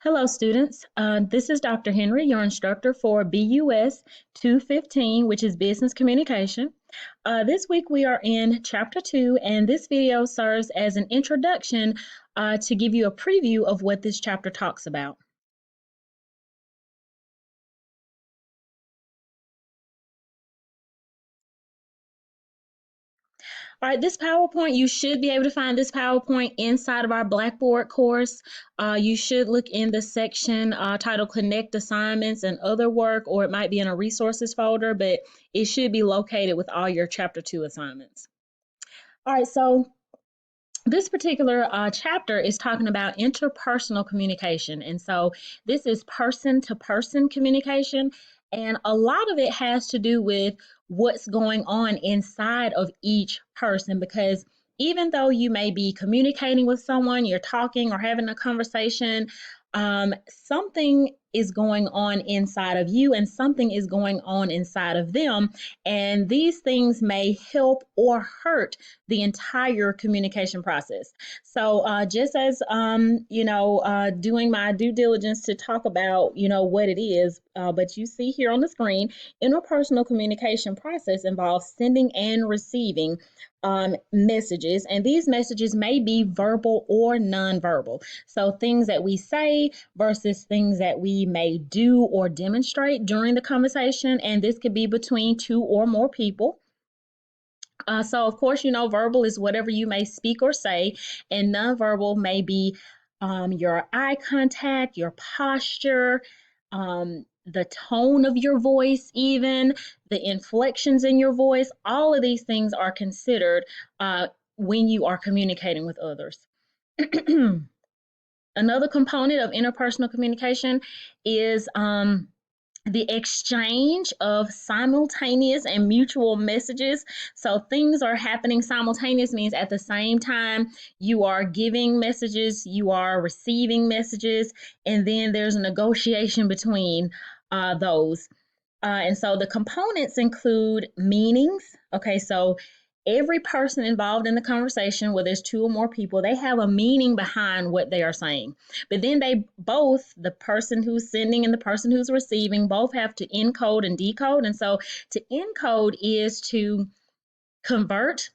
Hello, students. This is Dr. Henry, your instructor for BUS 215, which is Business Communication. This week we are in Chapter 2, and this video serves as an introduction to give you a preview of what this chapter talks about. All right, this PowerPoint, you should be able to find this PowerPoint inside of our Blackboard course. You should look in the section titled Connect Assignments and Other Work, or it might be in a resources folder, but it should be located with all your Chapter 2 assignments. All right, so this particular chapter is talking about interpersonal communication. And so this is person to person communication. And a lot of it has to do with what's going on inside of each person, because even though you may be communicating with someone, you're talking or having a conversation, something is going on inside of you and something is going on inside of them. And these things may help or hurt the entire communication process. So just as doing my due diligence to talk about what it is, but you see here on the screen, interpersonal communication process involves sending and receiving messages, and these messages may be verbal or nonverbal. So things that we say versus things that we may do or demonstrate during the conversation, and this could be between two or more people. So, of course, verbal is whatever you may speak or say, and nonverbal may be your eye contact, your posture, the tone of your voice, even the inflections in your voice. All of these things are considered when you are communicating with others. Another component of interpersonal communication is the exchange of simultaneous and mutual messages. So things are happening simultaneous means at the same time you are giving messages, you are receiving messages, and then there's a negotiation between those. And so the components include meanings. Okay, so every person involved in the conversation, whether there's two or more people, they have a meaning behind what they are saying. But then they both, the person who's sending and the person who's receiving, both have to encode and decode. And so to encode is to convert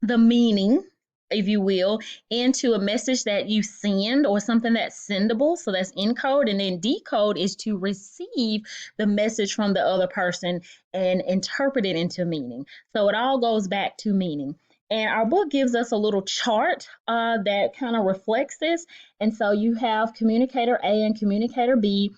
the meaning, if you will, into a message that you send or something that's sendable. So that's encode. And then decode is to receive the message from the other person and interpret it into meaning. So it all goes back to meaning. And our book gives us a little chart that kind of reflects this. And so you have communicator A and communicator B.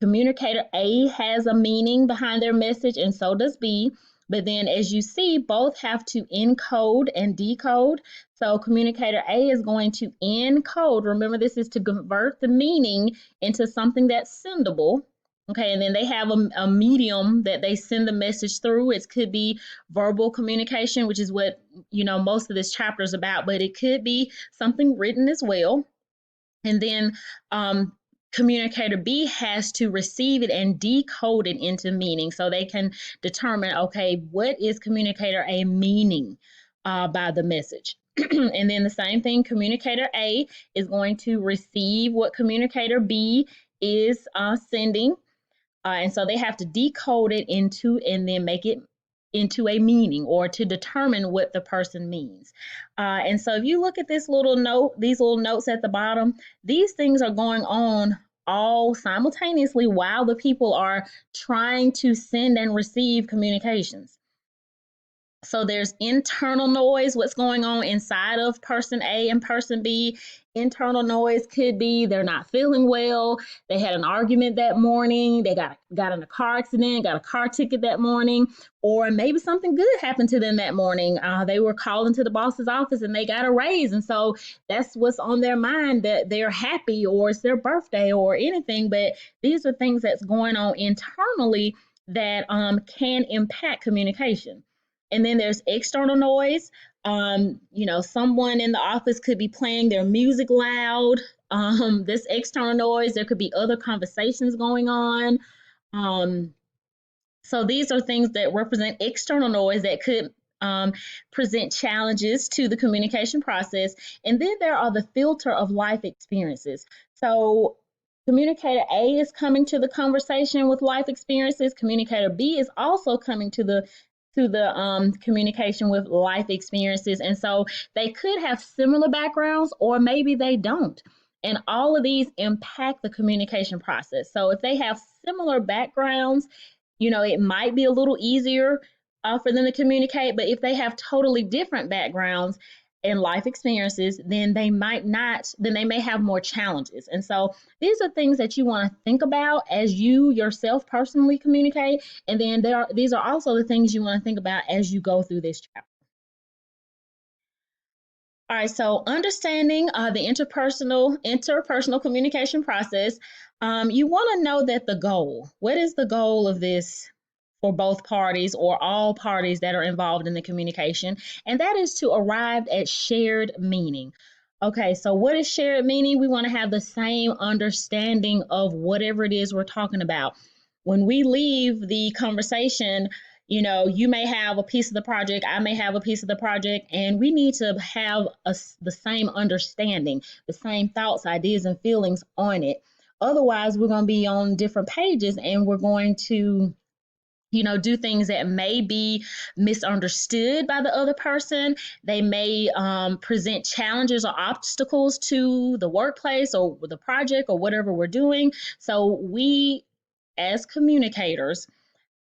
Communicator A has a meaning behind their message, and so does B. But then, as you see, both have to encode and decode. So, communicator A is going to encode. Remember, this is to convert the meaning into something that's sendable. Okay, and then they have a medium that they send the message through. It could be verbal communication, which is what most of this chapter is about, but it could be something written as well. And then communicator B has to receive it and decode it into meaning so they can determine, okay, what is communicator A meaning by the message? And then the same thing, communicator A is going to receive what communicator B is sending. And so they have to decode it into and then make it into a meaning or to determine what the person means. And so if you look at this little note, these little notes at the bottom, these things are going on all simultaneously while the people are trying to send and receive communications. So there's internal noise, what's going on inside of person A and person B. Internal noise could be they're not feeling well, they had an argument that morning, they got in a car accident, got a car ticket that morning, or maybe something good happened to them that morning. They were calling to the boss's office and they got a raise, and so that's what's on their mind, that they're happy or it's their birthday or anything. But these are things that's going on internally that can impact communication. And then there's external noise. Someone in the office could be playing their music loud. This external noise, there could be other conversations going on. So these are things that represent external noise that could present challenges to the communication process. And then there are the filter of life experiences. So Communicator A is coming to the conversation with life experiences. Communicator B is also coming to the communication with life experiences, and so they could have similar backgrounds, or maybe they don't. And all of these impact the communication process. So if they have similar backgrounds, it might be a little easier for them to communicate. But if they have totally different backgrounds and life experiences, then they might not, then they may have more challenges. And so these are things that you want to think about as you yourself personally communicate. And then these are also the things you want to think about as you go through this chapter. All right, so understanding the interpersonal communication process, you want to know that the goal. What is the goal of this for both parties or all parties that are involved in the communication? And that is to arrive at shared meaning. Okay, so what is shared meaning? We want to have the same understanding of whatever it is we're talking about. When we leave the conversation, you may have a piece of the project, I may have a piece of the project, and we need to have the same understanding, the same thoughts, ideas, and feelings on it. Otherwise, we're going to be on different pages, and we're going to do things that may be misunderstood by the other person. They may present challenges or obstacles to the workplace or the project or whatever we're doing. So we, as communicators,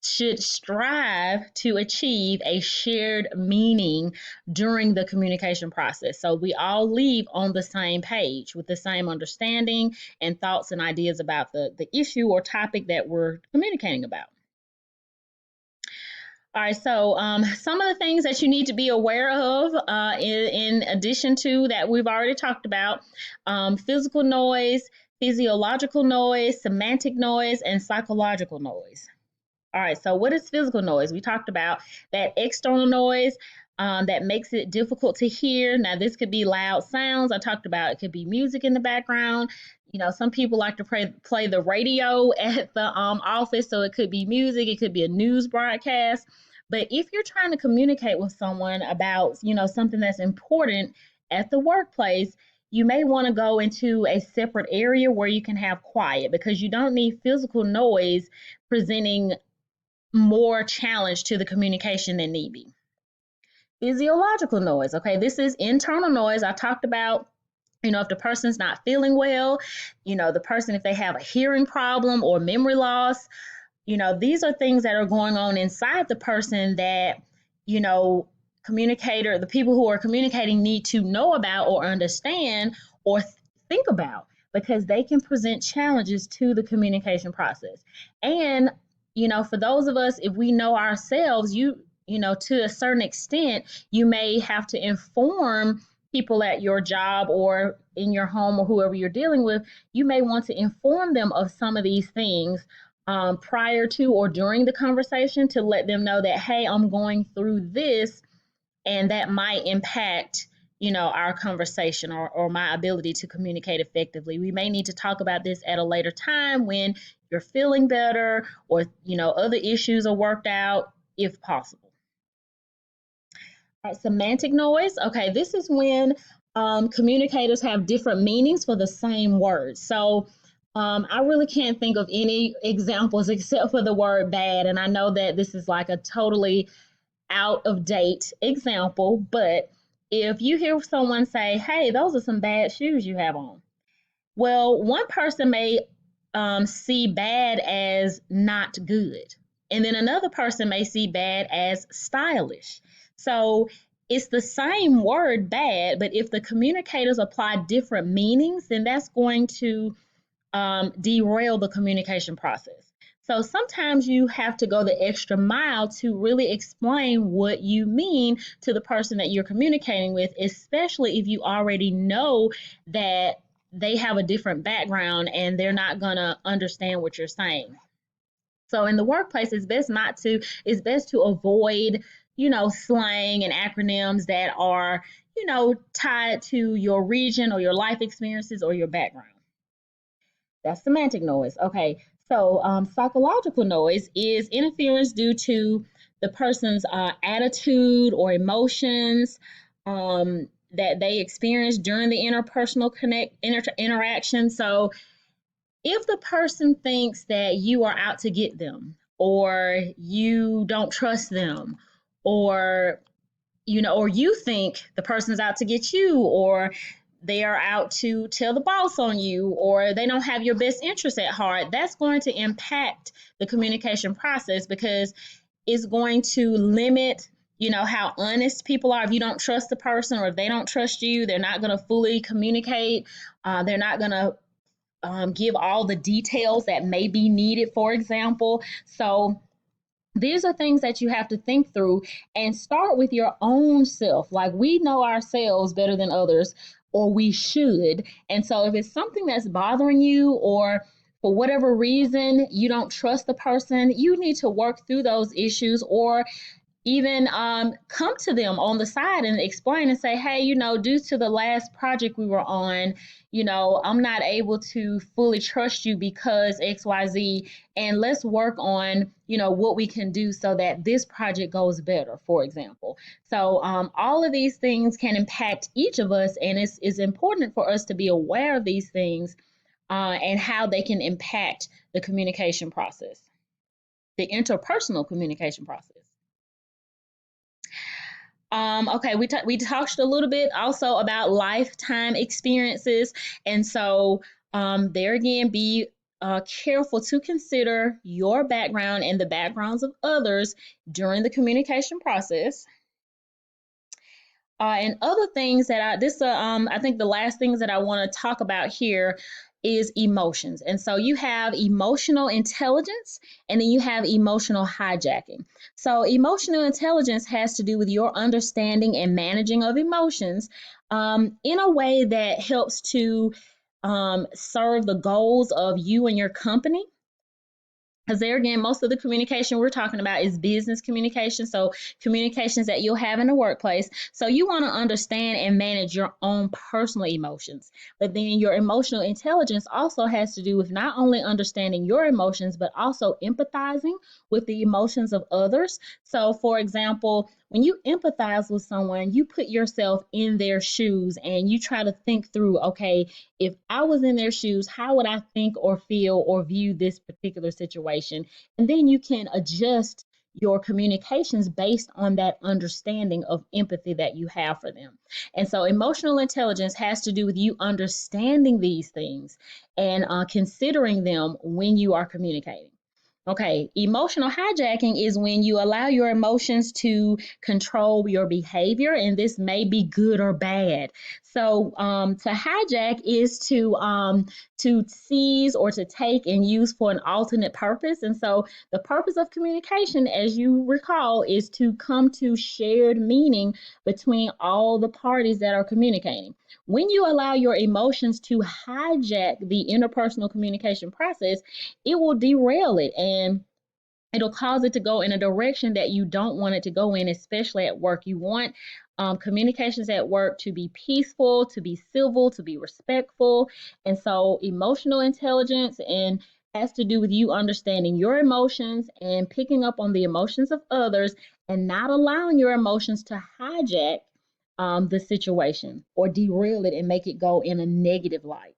should strive to achieve a shared meaning during the communication process. So we all leave on the same page with the same understanding and thoughts and ideas about the issue or topic that we're communicating about. All right, so some of the things that you need to be aware of in addition to that we've already talked about, physical noise, physiological noise, semantic noise, and psychological noise. All right, so what is physical noise? We talked about that external noise that makes it difficult to hear. Now, this could be loud sounds. I talked about it could be music in the background. Some people like to play the radio at the office, so it could be music, it could be a news broadcast. But if you're trying to communicate with someone about, something that's important at the workplace, you may want to go into a separate area where you can have quiet, because you don't need physical noise presenting more challenge to the communication than need be. Physiological noise. Okay, this is internal noise. I talked about, if the person's not feeling well, the person, if they have a hearing problem or memory loss, these are things that are going on inside the person that, the people who are communicating need to know about or understand or think about, because they can present challenges to the communication process. And, for those of us, if we know ourselves, to a certain extent, you may have to inform people at your job or in your home or whoever you're dealing with. You may want to inform them of some of these things prior to or during the conversation, to let them know that, hey, I'm going through this, and that might impact our conversation or my ability to communicate effectively. We may need to talk about this at a later time when you're feeling better, or other issues are worked out, if possible. All right, semantic noise. Okay, this is when communicators have different meanings for the same word. So I really can't think of any examples except for the word bad. And I know that this is like a totally out of date example, but if you hear someone say, hey, those are some bad shoes you have on. Well, one person may see bad as not good, and then another person may see bad as stylish. So it's the same word bad, but if the communicators apply different meanings, then that's going to derail the communication process. So sometimes you have to go the extra mile to really explain what you mean to the person that you're communicating with, especially if you already know that they have a different background and they're not going to understand what you're saying. So in the workplace, it's best to avoid, slang and acronyms that are, tied to your region or your life experiences or your background. That's semantic noise. Okay, so psychological noise is interference due to the person's attitude or emotions that they experience during the interpersonal interaction. So If the person thinks that you are out to get them, or you don't trust them, or or you think the person's out to get you, or they are out to tell the boss on you, or they don't have your best interest at heart, that's going to impact the communication process because it's going to limit how honest people are. If you don't trust the person, or if they don't trust you, they're not going to fully communicate. They're not going to give all the details that may be needed, for example. So these are things that you have to think through and start with your own self. Like, we know ourselves better than others, or we should. And so if it's something that's bothering you, or for whatever reason you don't trust the person, you need to work through those issues, or even come to them on the side and explain and say, hey, due to the last project we were on, I'm not able to fully trust you because XYZ, and let's work on, what we can do so that this project goes better, for example. So all of these things can impact each of us, and it's important for us to be aware of these things and how they can impact the communication process, the interpersonal communication process. Okay, we talked a little bit also about lifetime experiences, and so there again, be careful to consider your background and the backgrounds of others during the communication process. And other things that I think the last things that I want to talk about here is emotions. And so you have emotional intelligence, and then you have emotional hijacking. So emotional intelligence has to do with your understanding and managing of emotions in a way that helps to serve the goals of you and your company. Because there again, most of the communication we're talking about is business communication. So communications that you'll have in the workplace. So you want to understand and manage your own personal emotions. But then your emotional intelligence also has to do with not only understanding your emotions, but also empathizing with the emotions of others. So for example, when you empathize with someone, you put yourself in their shoes and you try to think through, okay, if I was in their shoes, how would I think or feel or view this particular situation? And then you can adjust your communications based on that understanding of empathy that you have for them. And so emotional intelligence has to do with you understanding these things and considering them when you are communicating. Okay, emotional hijacking is when you allow your emotions to control your behavior, and this may be good or bad. So, to hijack is to seize or to take and use for an alternate purpose. And so, the purpose of communication, as you recall, is to come to shared meaning between all the parties that are communicating. When you allow your emotions to hijack the interpersonal communication process, it will derail it, and it'll cause it to go in a direction that you don't want it to go in, especially at work. You want communications at work to be peaceful, to be civil, to be respectful. And so emotional intelligence and has to do with you understanding your emotions and picking up on the emotions of others and not allowing your emotions to hijack the situation or derail it and make it go in a negative light.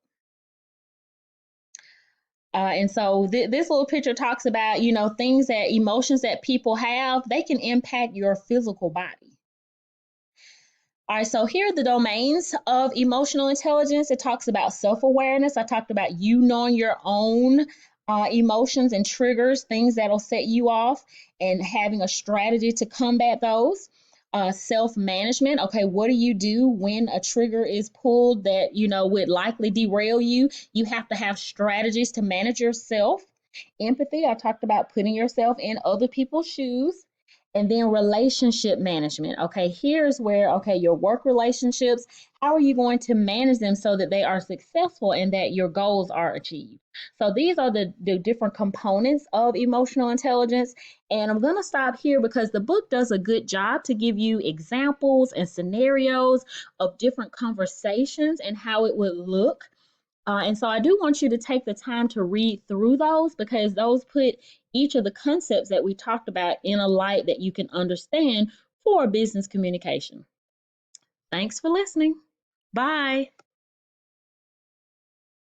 And so this little picture talks about, things that emotions that people have, they can impact your physical body. All right, so here are the domains of emotional intelligence. It talks about self-awareness. I talked about you knowing your own emotions and triggers, things that'll set you off, and having a strategy to combat those. Self-management. Okay, what do you do when a trigger is pulled that would likely derail you? You have to have strategies to manage yourself. Empathy. I talked about putting yourself in other people's shoes. And then relationship management. Okay, here's where, okay, your work relationships, how are you going to manage them so that they are successful and that your goals are achieved? So these are the different components of emotional intelligence. And I'm going to stop here because the book does a good job to give you examples and scenarios of different conversations and how it would look. And so I do want you to take the time to read through those because those put each of the concepts that we talked about in a light that you can understand for business communication. Thanks for listening. Bye.